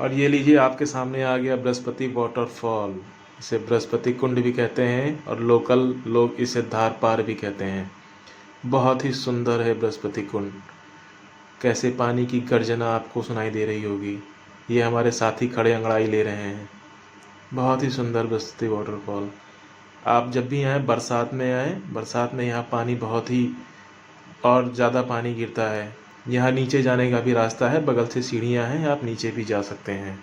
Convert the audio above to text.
और ये लीजिए आपके सामने आ गया बृहस्पति वाटरफॉल। इसे बृहस्पति कुंड भी कहते हैं और लोकल लोग इसे धार पार भी कहते हैं। बहुत ही सुंदर है बृहस्पति कुंड। कैसे पानी की गर्जना आपको सुनाई दे रही होगी। ये हमारे साथी खड़े अंगड़ाई ले रहे हैं। बहुत ही सुंदर बृहस्पति वाटरफॉल। आप जब भी आएँ बरसात में आएँ, बरसात में यहाँ पानी बहुत ही और ज़्यादा पानी गिरता है। यहाँ नीचे जाने का भी रास्ता है, बगल से सीढ़ियाँ हैं, आप नीचे भी जा सकते हैं।